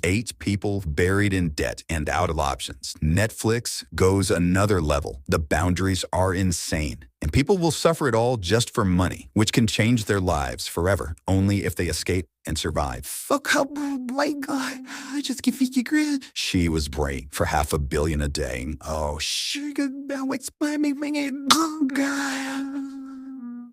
8 people buried in debt and out of options. Netflix goes another level. The boundaries are insane. And people will suffer it all just for money, which can change their lives forever, only if they escape and survive. Fuck, oh my God, I just give 50 grand. She was praying for $500 million a day. Oh, sugar,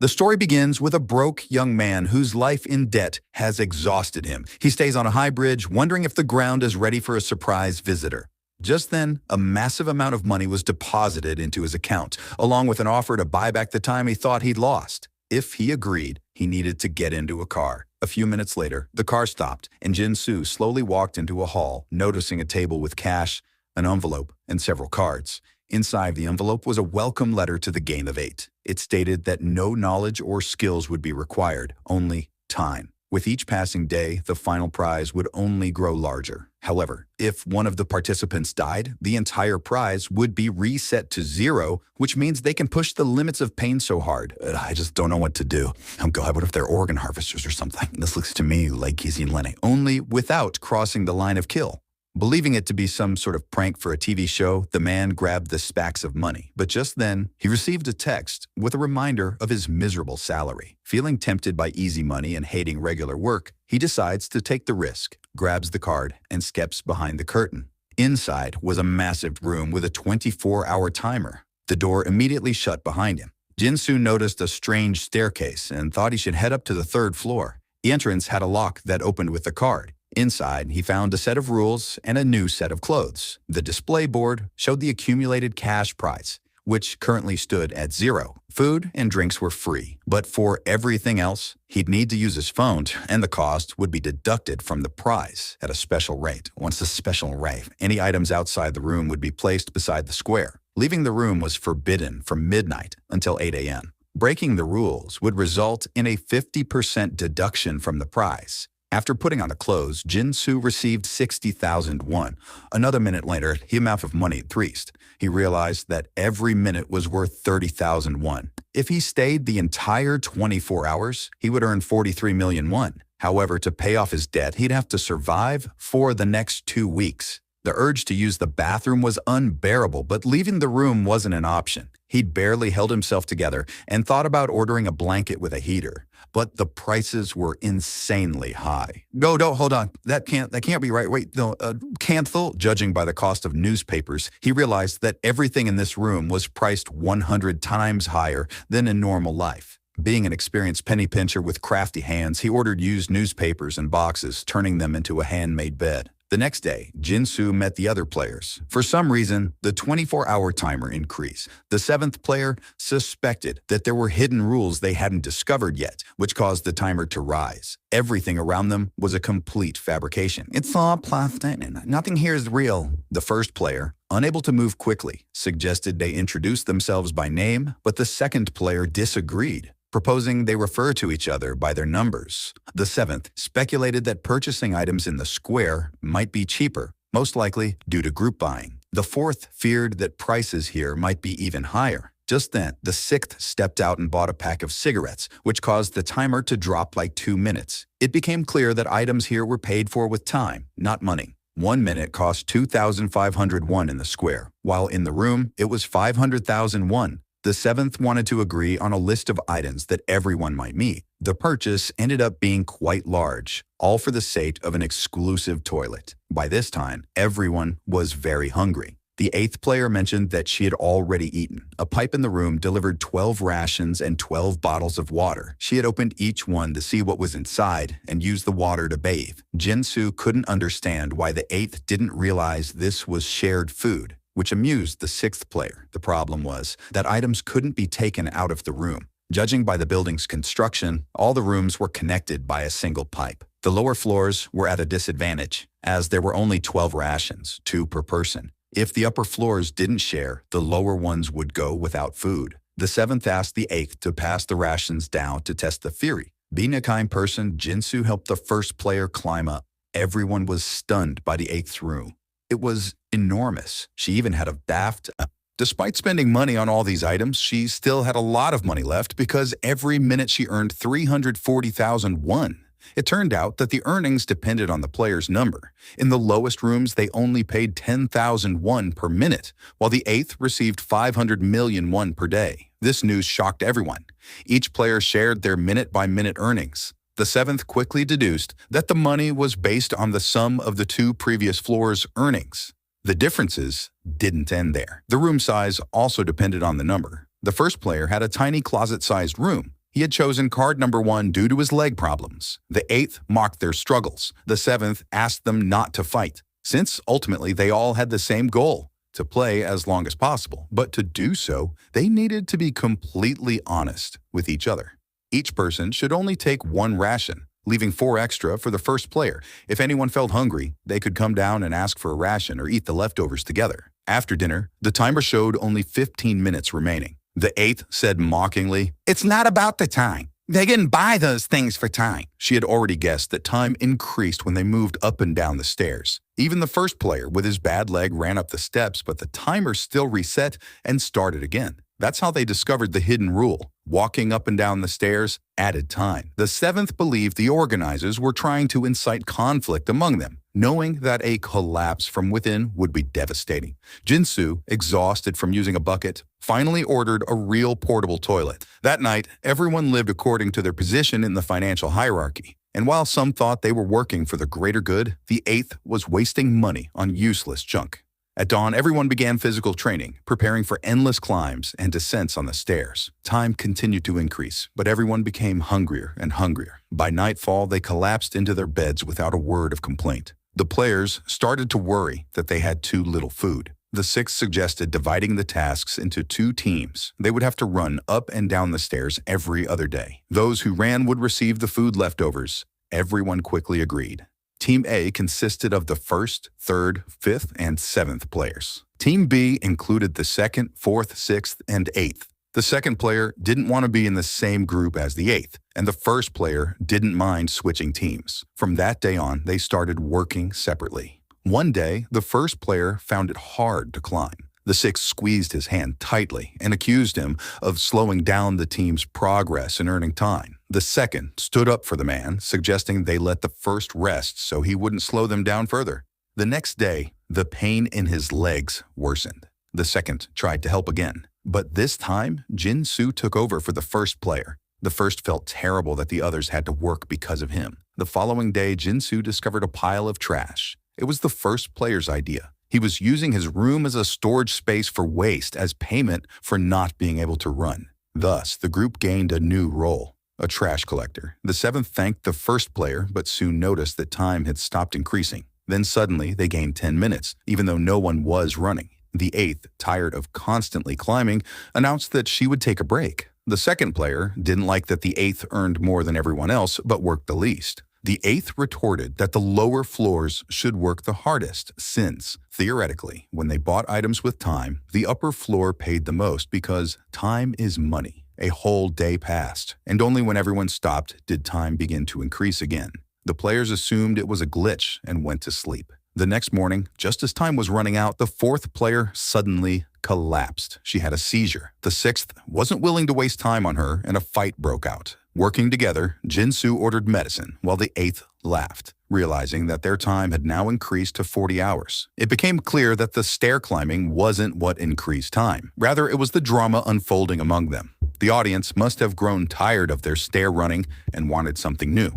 the story begins with a broke young man whose life in debt has exhausted him. He stays on a high bridge, wondering if the ground is ready for a surprise visitor. Just then, a massive amount of money was deposited into his account, along with an offer to buy back the time he thought he'd lost. If he agreed, he needed to get into a car. A few minutes later, the car stopped, and Jin-Soo slowly walked into a hall, noticing a table with cash, an envelope, and several cards. Inside the envelope was a welcome letter to the game of 8. It stated that no knowledge or skills would be required, only time. With each passing day, the final prize would only grow larger. However, if one of the participants died, the entire prize would be reset to 0, which means they can push the limits of pain so hard. I just don't know what to do. Oh God, what if they're organ harvesters or something? This looks to me like Kizzy and Lenny, only without crossing the line of kill. Believing it to be some sort of prank for a TV show, the man grabbed the stacks of money. But just then, he received a text with a reminder of his miserable salary. Feeling tempted by easy money and hating regular work, he decides to take the risk, grabs the card, and steps behind the curtain. Inside was a massive room with a 24-hour timer. The door immediately shut behind him. Jin-Soo noticed a strange staircase and thought he should head up to the 3rd floor. The entrance had a lock that opened with the card. Inside, he found a set of rules and a new set of clothes. The display board showed the accumulated cash prize, which currently stood at 0. Food and drinks were free, but for everything else, he'd need to use his phone, and the cost would be deducted from the prize at a special rate. Once the special rate, any items outside the room would be placed beside the square. Leaving the room was forbidden from midnight until 8 a.m. Breaking the rules would result in a 50% deduction from the prize. After putting on the clothes, Jin-Soo received 60,000 won. Another minute later, the amount of money increased. He realized that every minute was worth 30,000 won. If he stayed the entire 24 hours, he would earn 43 million won. However, to pay off his debt, he'd have to survive for the next 2 weeks. The urge to use the bathroom was unbearable, but leaving the room wasn't an option. He'd barely held himself together and thought about ordering a blanket with a heater. But the prices were insanely high. No, hold on. That can't be right. Wait, no, cancel. Judging by the cost of newspapers, he realized that everything in this room was priced 100 times higher than in normal life. Being an experienced penny pincher with crafty hands, he ordered used newspapers and boxes, turning them into a handmade bed. The next day, Jin-Soo met the other players. For some reason, the 24-hour timer increased. The 7th player suspected that there were hidden rules they hadn't discovered yet, which caused the timer to rise. Everything around them was a complete fabrication. It's all plastic and nothing here is real. The 1st player, unable to move quickly, suggested they introduce themselves by name, but the 2nd player disagreed, proposing they refer to each other by their numbers. The 7th speculated that purchasing items in the square might be cheaper, most likely due to group buying. The 4th feared that prices here might be even higher. Just then, the 6th stepped out and bought a pack of cigarettes, which caused the timer to drop by 2 minutes. It became clear that items here were paid for with time, not money. 1 minute cost 2,500 won in the square, while in the room, it was 500,000 won. The 7th wanted to agree on a list of items that everyone might meet. The purchase ended up being quite large, all for the sake of an exclusive toilet. By this time, everyone was very hungry. The 8th player mentioned that she had already eaten. A pipe in the room delivered 12 rations and 12 bottles of water. She had opened each one to see what was inside and used the water to bathe. Jin-Soo couldn't understand why the 8th didn't realize this was shared food, which amused the 6th player. The problem was that items couldn't be taken out of the room. Judging by the building's construction, all the rooms were connected by a single pipe. The lower floors were at a disadvantage, as there were only 12 rations, 2 per person. If the upper floors didn't share, the lower ones would go without food. The 7th asked the 8th to pass the rations down to test the theory. Being a kind person, Jin-Soo helped the 1st player climb up. Everyone was stunned by the 8th's room. It was enormous. She even had a bath. Despite spending money on all these items, she still had a lot of money left because every minute she earned 340,000 won. It turned out that the earnings depended on the player's number. In the lowest rooms, they only paid 10,000 won per minute, while the 8th received 500 million won per day. This news shocked everyone. Each player shared their minute-by-minute earnings. The 7th quickly deduced that the money was based on the sum of the 2 previous floors' earnings. The differences didn't end there. The room size also depended on the number. The first player had a tiny closet-sized room. He had chosen card number 1 due to his leg problems. The 8th mocked their struggles. The 7th asked them not to fight, since ultimately they all had the same goal, to play as long as possible. But to do so, they needed to be completely honest with each other. Each person should only take 1 ration, leaving 4 extra for the first player. If anyone felt hungry, they could come down and ask for a ration or eat the leftovers together. After dinner, the timer showed only 15 minutes remaining. The 8th said mockingly, "It's not about the time. They didn't buy those things for time." She had already guessed that time increased when they moved up and down the stairs. Even the first player with his bad leg ran up the steps, but the timer still reset and started again. That's how they discovered the hidden rule. Walking up and down the stairs added time. The 7th believed the organizers were trying to incite conflict among them, knowing that a collapse from within would be devastating. Jin-soo, exhausted from using a bucket, finally ordered a real portable toilet. That night, everyone lived according to their position in the financial hierarchy. And while some thought they were working for the greater good, the 8th was wasting money on useless junk. At dawn, everyone began physical training, preparing for endless climbs and descents on the stairs. Time continued to increase, but everyone became hungrier and hungrier. By nightfall, they collapsed into their beds without a word of complaint. The players started to worry that they had too little food. The 6th suggested dividing the tasks into 2 teams. They would have to run up and down the stairs every other day. Those who ran would receive the food leftovers. Everyone quickly agreed. Team A consisted of the 1st, 3rd, 5th, and 7th players. Team B included the 2nd, 4th, 6th, and 8th. The 2nd player didn't want to be in the same group as the 8th, and the 1st player didn't mind switching teams. From that day on, they started working separately. One day, the 1st player found it hard to climb. The 6th squeezed his hand tightly and accused him of slowing down the team's progress in earning time. The 2nd stood up for the man, suggesting they let the 1st rest so he wouldn't slow them down further. The next day, the pain in his legs worsened. The 2nd tried to help again, but this time, Jin-soo took over for the 1st player. The 1st felt terrible that the others had to work because of him. The following day, Jin-soo discovered a pile of trash. It was the 1st player's idea. He was using his room as a storage space for waste as payment for not being able to run. Thus, the group gained a new role, a trash collector. The 7th thanked the 1st player, but soon noticed that time had stopped increasing. Then suddenly, they gained 10 minutes, even though no one was running. The 8th, tired of constantly climbing, announced that she would take a break. The 2nd player didn't like that the 8th earned more than everyone else, but worked the least. The 8th retorted that the lower floors should work the hardest since, theoretically, when they bought items with time, the upper floor paid the most because time is money. A whole day passed, and only when everyone stopped did time begin to increase again. The players assumed it was a glitch and went to sleep. The next morning, just as time was running out, the 4th player suddenly collapsed. She had a seizure. The 6th wasn't willing to waste time on her, and a fight broke out. Working together, Jin-soo ordered medicine, while the 8th laughed, realizing that their time had now increased to 40 hours. It became clear that the stair climbing wasn't what increased time. Rather, it was the drama unfolding among them. The audience must have grown tired of their stair running and wanted something new.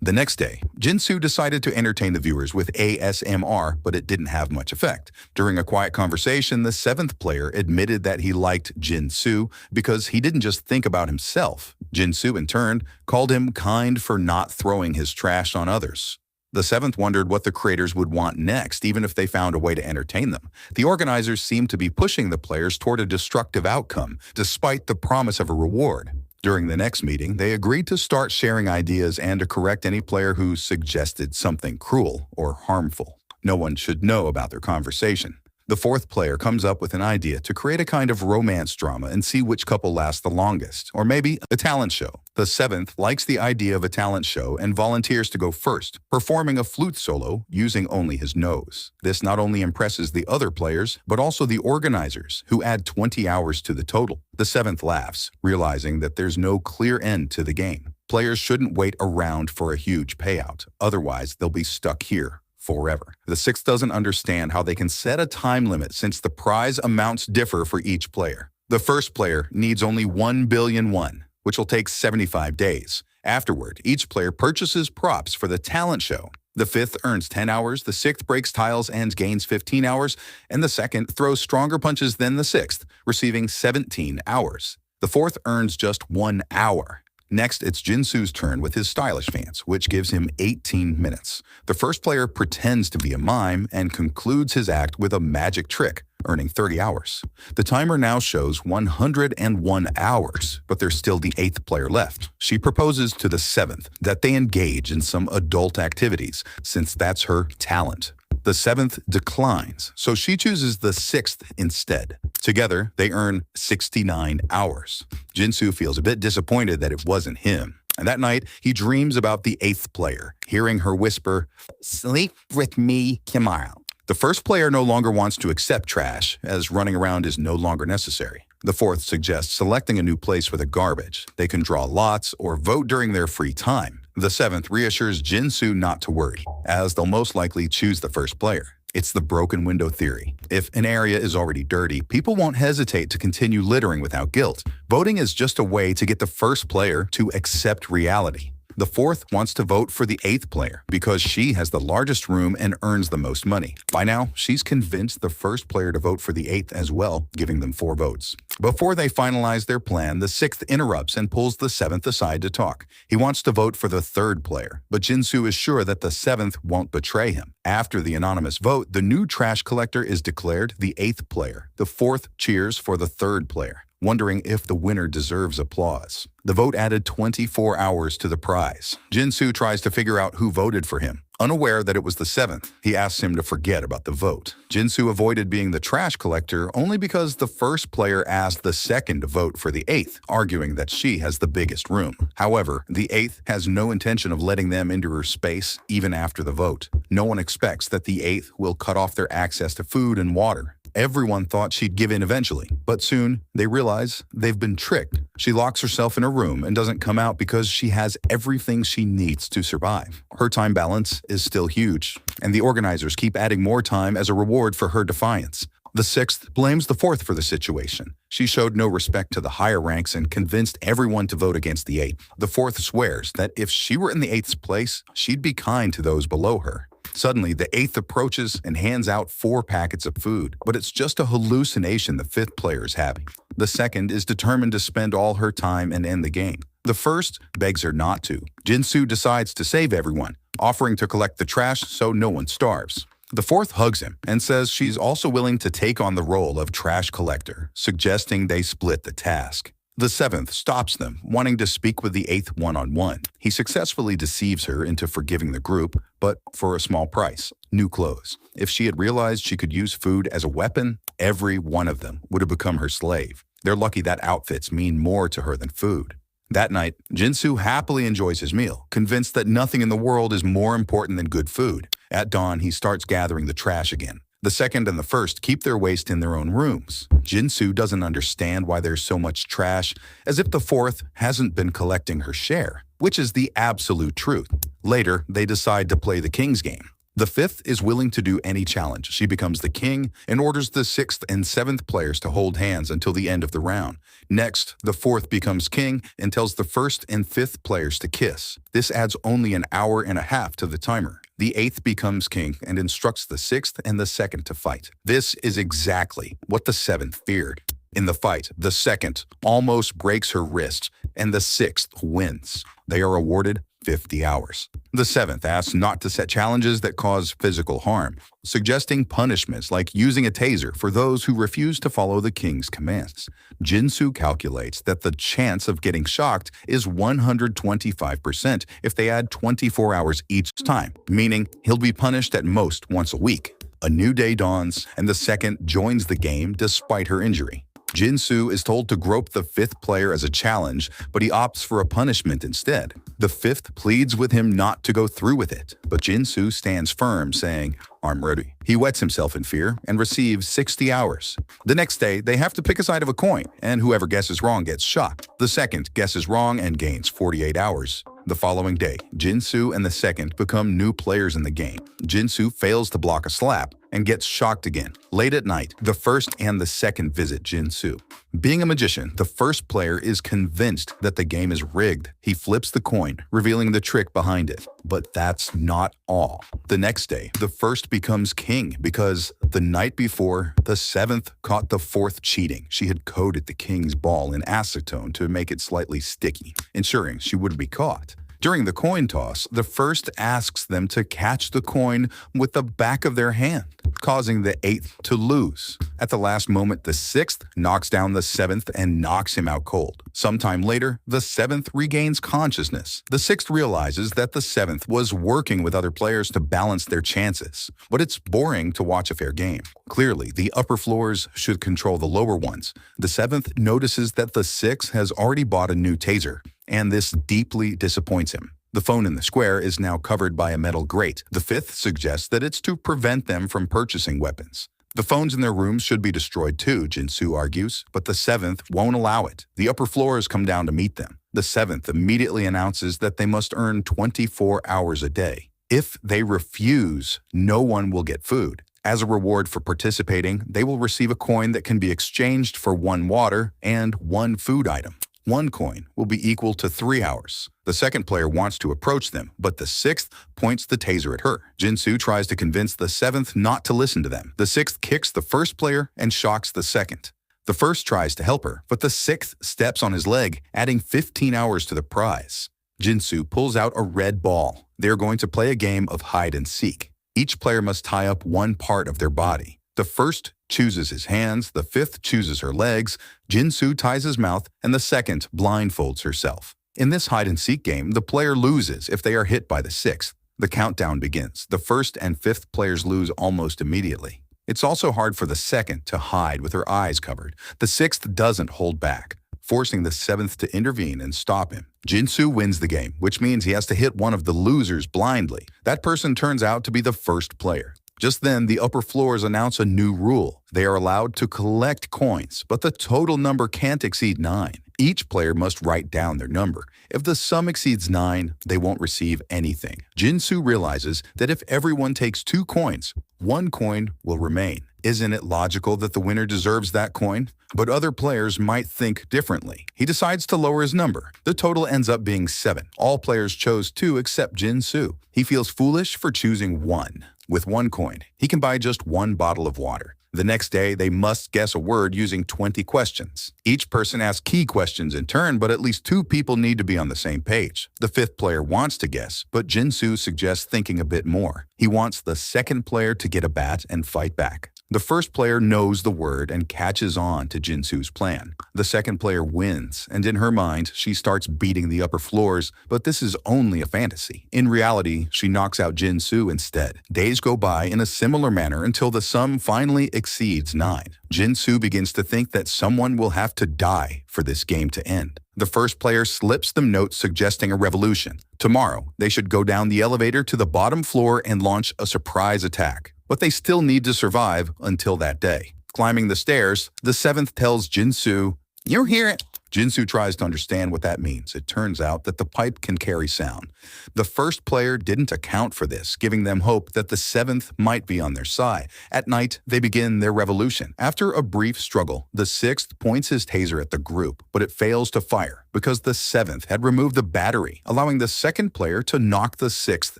The next day, Jin-soo decided to entertain the viewers with ASMR, but it didn't have much effect. During a quiet conversation, the 7th player admitted that he liked Jin-soo because he didn't just think about himself. Jin-soo, in turn, called him kind for not throwing his trash on others. The 7th wondered what the creators would want next, even if they found a way to entertain them. The organizers seemed to be pushing the players toward a destructive outcome, despite the promise of a reward. During the next meeting, they agreed to start sharing ideas and to correct any player who suggested something cruel or harmful. No one should know about their conversation. The fourth player comes up with an idea to create a kind of romance drama and see which couple lasts the longest, or maybe a talent show. The seventh likes the idea of a talent show and volunteers to go first, performing a flute solo using only his nose. This not only impresses the other players, but also the organizers, who add 20 hours to the total. The seventh laughs, realizing that there's no clear end to the game. Players shouldn't wait around for a huge payout, otherwise they'll be stuck here forever. The sixth doesn't understand how they can set a time limit since the prize amounts differ for each player. The first player needs only 1,000,000,001, which will take 75 days. Afterward, each player purchases props for the talent show. The fifth earns 10 hours, the sixth breaks tiles and gains 15 hours, and the second throws stronger punches than the sixth, receiving 17 hours. The fourth earns just 1 hour. Next, it's Jinsu's turn with his stylish fans, which gives him 18 minutes. The first player pretends to be a mime and concludes his act with a magic trick, earning 30 hours. The timer now shows 101 hours, but there's still the eighth player left. She proposes to the seventh that they engage in some adult activities, since that's her talent. The seventh declines, so she chooses the sixth instead. Together, they earn 69 hours. Jinsu feels a bit disappointed that it wasn't him. And that night, he dreams about the eighth player, hearing her whisper, "Sleep with me tomorrow." The first player no longer wants to accept trash, as running around is no longer necessary. The fourth suggests selecting a new place for the garbage. They can draw lots or vote during their free time. The seventh reassures Jinsu not to worry, as they'll most likely choose the first player. It's the broken window theory. If an area is already dirty, people won't hesitate to continue littering without guilt. Voting is just a way to get the first player to accept reality. The fourth wants to vote for the eighth player because she has the largest room and earns the most money. By now, she's convinced the first player to vote for the eighth as well, giving them 4 votes. Before they finalize their plan, the sixth interrupts and pulls the seventh aside to talk. He wants to vote for the third player, but Jinsu is sure that the seventh won't betray him. After the anonymous vote, the new trash collector is declared the eighth player. The fourth cheers for the third player, wondering if the winner deserves applause. The vote added 24 hours to the prize. Jinsu tries to figure out who voted for him. Unaware that it was the seventh, he asks him to forget about the vote. Jinsu avoided being the trash collector only because the first player asked the second to vote for the eighth, arguing that she has the biggest room. However, the eighth has no intention of letting them into her space even after the vote. No one expects that the eighth will cut off their access to food and water. Everyone thought she'd give in eventually, but soon they realize they've been tricked. She locks herself in a room and doesn't come out because she has everything she needs to survive. Her time balance is still huge, and the organizers keep adding more time as a reward for her defiance. The sixth blames the fourth for the situation. She showed no respect to the higher ranks and convinced everyone to vote against the eighth. The fourth swears that if she were in the eighth's place, she'd be kind to those below her. Suddenly, the eighth approaches and hands out 4 packets of food, but it's just a hallucination the fifth player is having. The second is determined to spend all her time and end the game. The first begs her not to. Jinsu decides to save everyone, offering to collect the trash so no one starves. The fourth hugs him and says she's also willing to take on the role of trash collector, suggesting they split the task. The seventh stops them, wanting to speak with the eighth one-on-one. He successfully deceives her into forgiving the group, but for a small price: new clothes. If she had realized she could use food as a weapon, every one of them would have become her slave. They're lucky that outfits mean more to her than food. That night, Jinsu happily enjoys his meal, convinced that nothing in the world is more important than good food. At dawn, he starts gathering the trash again. The second and the first keep their waste in their own rooms. Jinsu doesn't understand why there's so much trash, as if the fourth hasn't been collecting her share, which is the absolute truth. Later, they decide to play the king's game. The fifth is willing to do any challenge. She becomes the king and orders the sixth and seventh players to hold hands until the end of the round. Next, the fourth becomes king and tells the first and fifth players to kiss. This adds only an hour and a half to the timer. The eighth becomes king and instructs the sixth and the second to fight. This is exactly what the seventh feared. In the fight, the second almost breaks her wrist, and the sixth wins. They are awarded 50 hours. The seventh asks not to set challenges that cause physical harm, suggesting punishments like using a taser for those who refuse to follow the king's commands. Jinsu calculates that the chance of getting shocked is 125% if they add 24 hours each time, meaning he'll be punished at most once a week. A new day dawns, and the second joins the game despite her injury. Jin-soo is told to grope the fifth player as a challenge, but he opts for a punishment instead. The fifth pleads with him not to go through with it, but Jin-soo stands firm, saying, "I'm ready." He wets himself in fear and receives 60 hours. The next day, they have to pick a side of a coin, and whoever guesses wrong gets shot. The second guesses wrong and gains 48 hours. The following day, Jin-soo and the second become new players in the game. Jin-soo fails to block a slap and gets shocked again. Late at night, the first and the second visit Jin-soo. Being a magician, the first player is convinced that the game is rigged. He flips the coin, revealing the trick behind it. But that's not all. The next day, the first becomes king because the night before, the seventh caught the fourth cheating. She had coated the king's ball in acetone to make it slightly sticky, ensuring she wouldn't be caught. During the coin toss, the first asks them to catch the coin with the back of their hand, causing the eighth to lose. At the last moment, the sixth knocks down the seventh and knocks him out cold. Sometime later, the seventh regains consciousness. The sixth realizes that the seventh was working with other players to balance their chances, but it's boring to watch a fair game. Clearly, the upper floors should control the lower ones. The seventh notices that the sixth has already bought a new taser, and this deeply disappoints him. The phone in the square is now covered by a metal grate. The fifth suggests that it's to prevent them from purchasing weapons. The phones in their rooms should be destroyed too, Jin-soo argues, but the seventh won't allow it. The upper floors come down to meet them. The seventh immediately announces that they must earn 24 hours a day. If they refuse, no one will get food. As a reward for participating, they will receive a coin that can be exchanged for 1 water and 1 food item. 1 coin will be equal to 3 hours. The second player wants to approach them, but the sixth points the taser at her. Jin-soo tries to convince the seventh not to listen to them. The sixth kicks the first player and shocks the second. The first tries to help her, but the sixth steps on his leg, adding 15 hours to the prize. Jin-soo pulls out a red ball. They're going to play a game of hide and seek. Each player must tie up one part of their body. The first chooses his hands, the fifth chooses her legs, Jin-soo ties his mouth, and the second blindfolds herself. In this hide-and-seek game, the player loses if they are hit by the sixth. The countdown begins. The first and fifth players lose almost immediately. It's also hard for the second to hide with her eyes covered. The sixth doesn't hold back, forcing the seventh to intervene and stop him. Jin-soo wins the game, which means he has to hit one of the losers blindly. That person turns out to be the first player. Just then, the upper floors announce a new rule. They are allowed to collect coins, but the total number can't exceed 9. Each player must write down their number. If the sum exceeds 9, they won't receive anything. Jin-soo realizes that if everyone takes 2 coins, 1 coin will remain. Isn't it logical that the winner deserves that coin? But other players might think differently. He decides to lower his number. The total ends up being 7. All players chose 2 except Jin-soo. He feels foolish for choosing 1. With 1 coin, he can buy just 1 bottle of water. The next day, they must guess a word using 20 questions. Each person asks key questions in turn, but at least 2 people need to be on the same page. The fifth player wants to guess, but Jin-soo suggests thinking a bit more. He wants the second player to get a bat and fight back. The first player knows the word and catches on to Jin-soo's plan. The second player wins, and in her mind, she starts beating the upper floors, but this is only a fantasy. In reality, she knocks out Jin-soo instead. Days go by in a similar manner until the sum finally exceeds 9. Jin-soo begins to think that someone will have to die for this game to end. The first player slips them notes suggesting a revolution. Tomorrow, they should go down the elevator to the bottom floor and launch a surprise attack. But they still need to survive until that day. Climbing the stairs, the seventh tells Jin-soo, "You hear it." Jin-soo tries to understand what that means. It turns out that the pipe can carry sound. The first player didn't account for this, giving them hope that the seventh might be on their side. At night, they begin their revolution. After a brief struggle, the sixth points his taser at the group, but it fails to fire because the seventh had removed the battery, allowing the second player to knock the sixth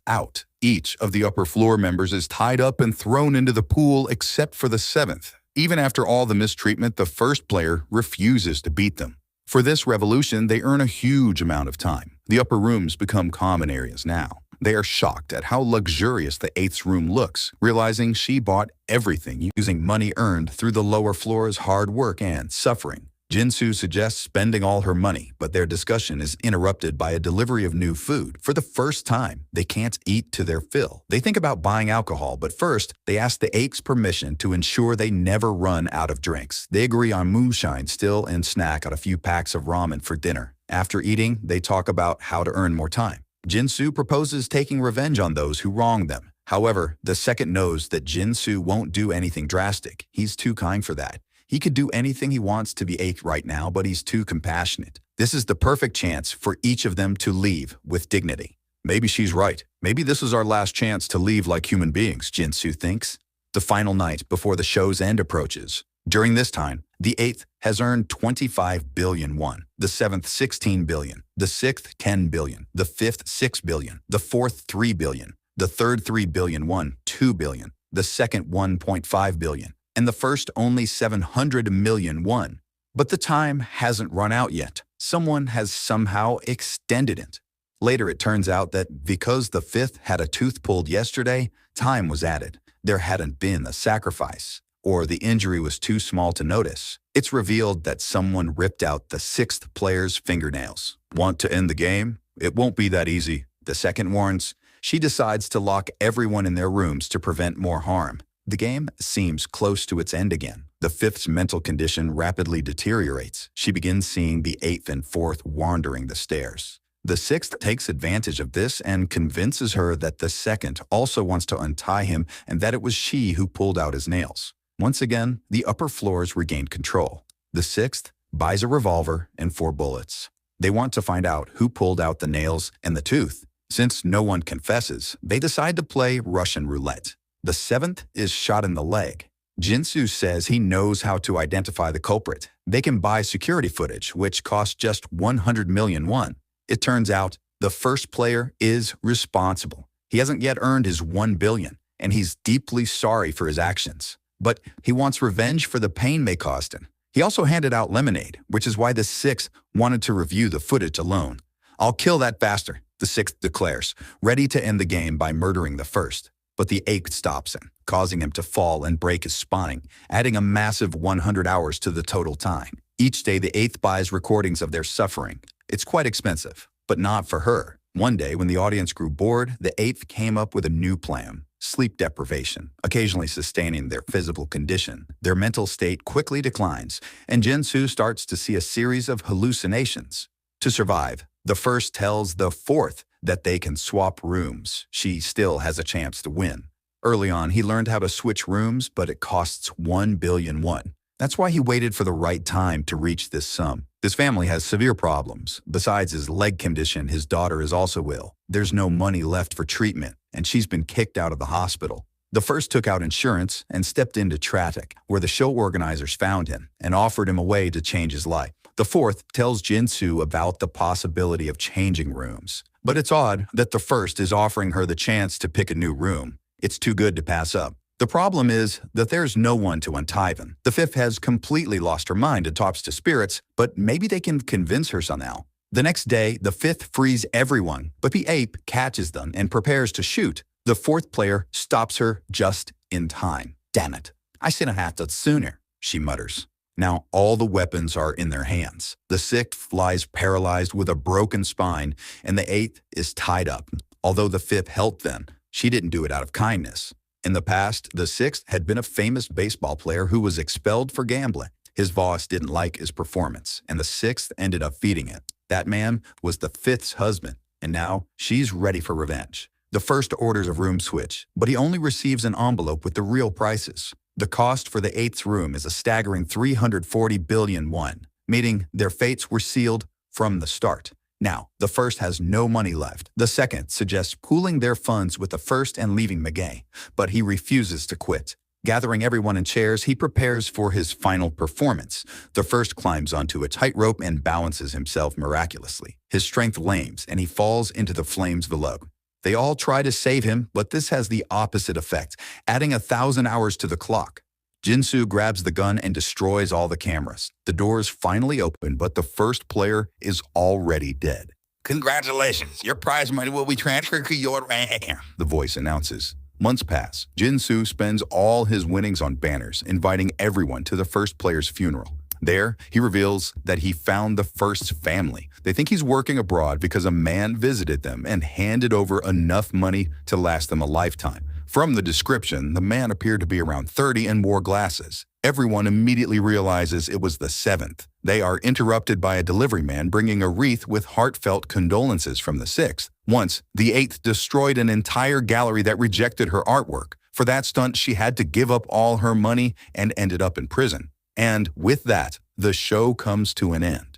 out. Each of the upper floor members is tied up and thrown into the pool except for the seventh. Even after all the mistreatment, the first player refuses to beat them. For this revolution, they earn a huge amount of time. The upper rooms become common areas now. They are shocked at how luxurious the eighth's room looks, realizing she bought everything using money earned through the lower floor's hard work and suffering. Jinsu suggests spending all her money, but their discussion is interrupted by a delivery of new food. For the first time, they can't eat to their fill. They think about buying alcohol, but first, they ask the apes permission to ensure they never run out of drinks. They agree on moonshine still and snack on a few packs of ramen for dinner. After eating, they talk about how to earn more time. Jinsu proposes taking revenge on those who wronged them. However, the second knows that Jinsu won't do anything drastic. He's too kind for that. He could do anything he wants to the eighth right now, but he's too compassionate. This is the perfect chance for each of them to leave with dignity. Maybe she's right. Maybe this is our last chance to leave like human beings, Jinsu thinks. The final night before the show's end approaches. During this time, the eighth has earned 25 billion won, the seventh 16 billion, the sixth 10 billion, the fifth 6 billion, the fourth 3 billion, the third 3 billion won, 2 billion, the second 1.5 billion, and the first only 700 million won. But the time hasn't run out yet. Someone has somehow extended it. Later it turns out that because the fifth had a tooth pulled yesterday, time was added. There hadn't been a sacrifice, or the injury was too small to notice. It's revealed that someone ripped out the sixth player's fingernails. Want to end the game? It won't be that easy, the second warns. She decides to lock everyone in their rooms to prevent more harm. The game seems close to its end again. The fifth's mental condition rapidly deteriorates. She begins seeing the eighth and fourth wandering the stairs. The sixth takes advantage of this and convinces her that the second also wants to untie him and that it was she who pulled out his nails. Once again, the upper floors regain control. The sixth buys a revolver and 4 bullets. They want to find out who pulled out the nails and the tooth. Since no one confesses, they decide to play Russian roulette. The seventh is shot in the leg. Jinsu says he knows how to identify the culprit. They can buy security footage, which costs just 100 million won. It turns out the first player is responsible. He hasn't yet earned his 1 billion, and he's deeply sorry for his actions. But he wants revenge for the pain they caused him. He also handed out lemonade, which is why the sixth wanted to review the footage alone. "I'll kill that bastard," the sixth declares, ready to end the game by murdering the first. But the eighth stops him, causing him to fall and break his spine, adding a massive 100 hours to the total time. Each day, the eighth buys recordings of their suffering. It's quite expensive, but not for her. One day, when the audience grew bored, the eighth came up with a new plan: sleep deprivation, occasionally sustaining their physical condition. Their mental state quickly declines, and Jinsu starts to see a series of hallucinations. To survive, the first tells the fourth that they can swap rooms. She still has a chance to win. Early on, he learned how to switch rooms, but it costs 1 billion won. That's why he waited for the right time to reach this sum. This family has severe problems. Besides his leg condition, his daughter is also ill. There's no money left for treatment, and she's been kicked out of the hospital. The first took out insurance and stepped into traffic, where the show organizers found him and offered him a way to change his life. The fourth tells Jinsu about the possibility of changing rooms. But it's odd that the first is offering her the chance to pick a new room. It's too good to pass up. The problem is that there's no one to untie them. The fifth has completely lost her mind and talks to spirits, but maybe they can convince her somehow. The next day, the fifth frees everyone, but the ape catches them and prepares to shoot. The fourth player stops her just in time. "Damn it, I should have had it sooner," she mutters. Now all the weapons are in their hands. The sixth lies paralyzed with a broken spine, and the eighth is tied up. Although the fifth helped them, she didn't do it out of kindness. In the past, the sixth had been a famous baseball player who was expelled for gambling. His boss didn't like his performance, and the sixth ended up feeding it. That man was the fifth's husband, and now she's ready for revenge. The first orders a room switch, but he only receives an envelope with the real prices. The cost for the eighth's room is a staggering 340 billion won, meaning their fates were sealed from the start. Now, the first has no money left. The second suggests pooling their funds with the first and leaving Magay, but he refuses to quit. Gathering everyone in chairs, he prepares for his final performance. The first climbs onto a tightrope and balances himself miraculously. His strength lames, and he falls into the flames below. They all try to save him, but this has the opposite effect, adding 1,000 hours to the clock. Jinsu grabs the gun and destroys all the cameras. The doors finally open, but the first player is already dead. "Congratulations, your prize money will be transferred to your bank," the voice announces. Months pass. Jinsu spends all his winnings on banners, inviting everyone to the first player's funeral. There, he reveals that he found the first family. They think he's working abroad because a man visited them and handed over enough money to last them a lifetime. From the description, the man appeared to be around 30 and wore glasses. Everyone immediately realizes it was the seventh. They are interrupted by a delivery man bringing a wreath with heartfelt condolences from the sixth. Once, the eighth destroyed an entire gallery that rejected her artwork. For that stunt, she had to give up all her money and ended up in prison. And with that, the show comes to an end.